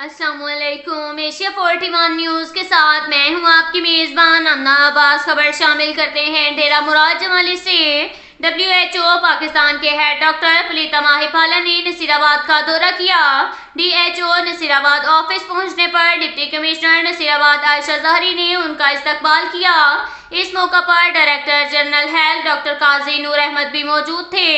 السلام علیکم۔ Asia 41 news کے ساتھ میں ہوں آپ کی میزبان امنا عباس۔ خبر شامل کرتے ہیں ڈیرہ مراد جمالی سے۔ WHO پاکستان کے ہیڈ ڈاکٹر پلیتا ماہیپالا نے نصیر آباد کا دورہ کیا۔ WHO نصیر آباد آفس پہنچنے پر deputy commissioner Nasirabad Ayesha ظاہری نے ان کا استقبال کیا۔ اس موقع پر director general health doctor Qazi Noor Ahmed بھی موجود تھے۔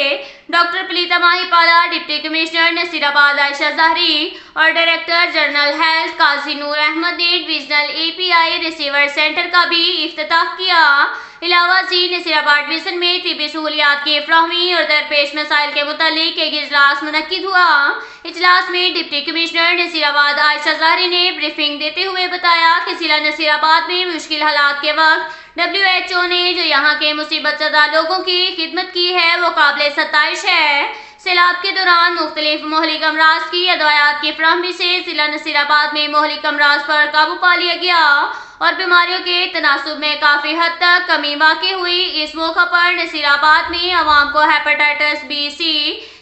Doctor Palitha Mahipala, deputy commissioner Nasirabad Ayesha ظاہری اور ڈائریکٹر جنرل ہیلتھ قاضی نور احمد نے ڈویژنل API ریسیور سینٹر کا بھی افتتاح کیا۔ علاوہ ازیں نصیر آباد ڈویژن میں طبی سہولیات کی فراہمی اور درپیش مسائل کے متعلق ایک اجلاس منعقد ہوا۔ اجلاس میں deputy commissioner Nasirabad Ayesha ظاہری نے بریفنگ دیتے ہوئے بتایا کہ ضلع نصیر آباد میں مشکل حالات کے وقت WHO نے جو یہاں کے مصیبت زدہ لوگوں کی خدمت کی ہے وہ قابل ستائش ہے۔ سیلاب کے دوران مختلف مہلک امراض کی ادویات کی فراہمی سے ضلع نصیر آباد میں مہلک امراض پر قابو پا لیا گیا اور بیماریوں کے تناسب میں کافی حد تک کمی واقع ہوئی۔ اس موقع پر نصیر آباد میں عوام کو ہیپاٹائٹس B, C,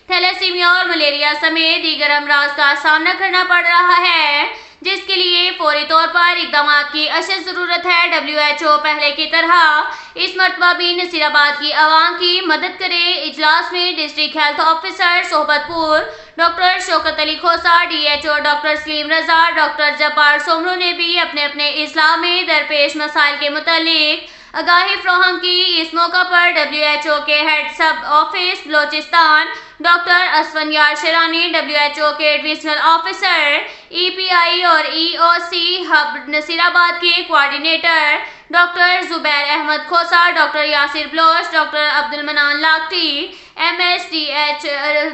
تھیلیسیمیا اور ملیریا سمیت دیگر امراض کا سامنا کرنا پڑ رہا ہے، جس کے لیے فوری طور پر اقدامات کی اشد ضرورت ہے۔ WHO پہلے کی طرح اس مرتبہ بھی نصیر آباد کی عوام کی مدد کرے۔ اجلاس میں ڈسٹرکٹ ہیلتھ آفیسر صحبت پور doctor Shaukat Ali Khosa, DHO doctor سلیم رضا، ڈاکٹر جبار سومرو نے بھی اپنے اپنے اضلاع میں درپیش مسائل کے متعلق آگاہی فراہم کی۔ اس موقع پر WHO کے head sub office Balochistan doctor Asfand Yar Sherani, WHO کے ڈویژنل آفیسر API اور EOC ہب نصیر آباد کے coordinator doctor Zubair Ahmed Khosa, doctor Yasir Baloch, doctor Abdul Mannan Lakhti, MSDH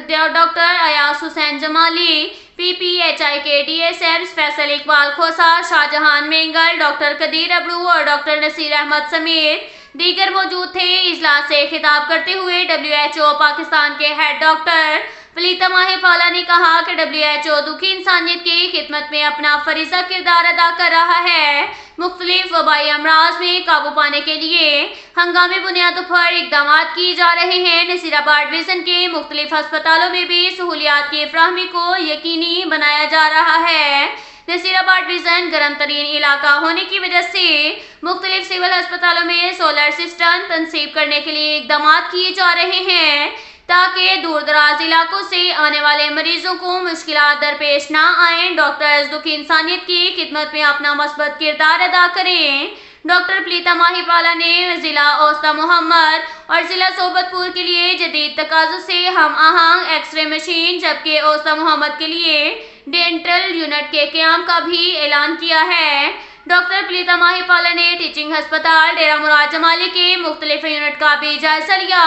doctor Ayaz Hussain Jamali, PPHI کے DSMs فیصل اقبال کھوسہ، شاہجہان مینگل، ڈاکٹر قدیر ابرو اور ڈاکٹر نصیر احمد سمیت دیگر موجود تھے۔ اجلاس سے خطاب کرتے ہوئے WHO پاکستان کے ہیڈ ڈاکٹر پلیتا ماہیپالا نے کہا کہ WHO دکھی انسانیت کی خدمت میں اپنا فریضہ کردار ادا کر رہا ہے۔ مختلف وبائی امراض میں قابو پانے کے لیے ہنگامی بنیادوں پر اقدامات کیے جا رہے ہیں۔ نصیر آباد ڈویژن کے مختلف ہسپتالوں میں بھی سہولیات کی فراہمی کو یقینی بنایا جا رہا ہے۔ نصیر آباد ڈویژن گرم ترین علاقہ ہونے کی وجہ سے مختلف سول ہسپتالوں میں سولر سسٹم تنصیب کرنے کے لیے اقدامات کیے جا رہے ہیں تاکہ دور دراز علاقوں سے آنے والے مریضوں کو مشکلات درپیش نہ آئیں۔ ڈاکٹرز دکھی انسانیت کی خدمت میں اپنا مثبت کردار ادا کریں۔ ڈاکٹر پلیتا ماہیپالا نے ضلع اوسطی محمد اور ضلع صحبت پور کے لیے جدید تقاضوں سے ہم آہنگ ایکس-رے مشین جبکہ اوسطی محمد کے لیے ڈینٹل یونٹ کے قیام کا بھی اعلان کیا ہے۔ ڈاکٹر پلیتا ماہیپالا نے ٹیچنگ ہسپتال ڈیرہ مراد جمالی کے مختلف یونٹ کا بھی جائزہ لیا۔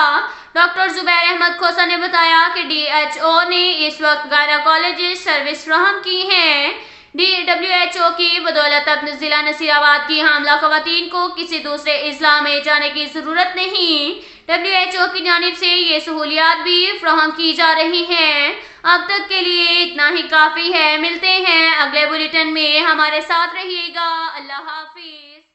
ڈاکٹر زبیر احمد کھوسہ نے بتایا کہ DHO نے اس وقت گائنیکالوجسٹ سروس فراہم کی ہے۔ WHO کی بدولت اب ضلع نصیر آباد کی حاملہ خواتین کو کسی دوسرے اضلاع میں جانے کی ضرورت نہیں۔ WHO کی جانب سے یہ سہولیات بھی فراہم کی جا رہی ہیں۔ اب تک کے لیے اتنا ہی کافی ہے۔ ملتے ہیں اگلے بلیٹن میں، ہمارے ساتھ رہیے گا۔ اللہ حافظ۔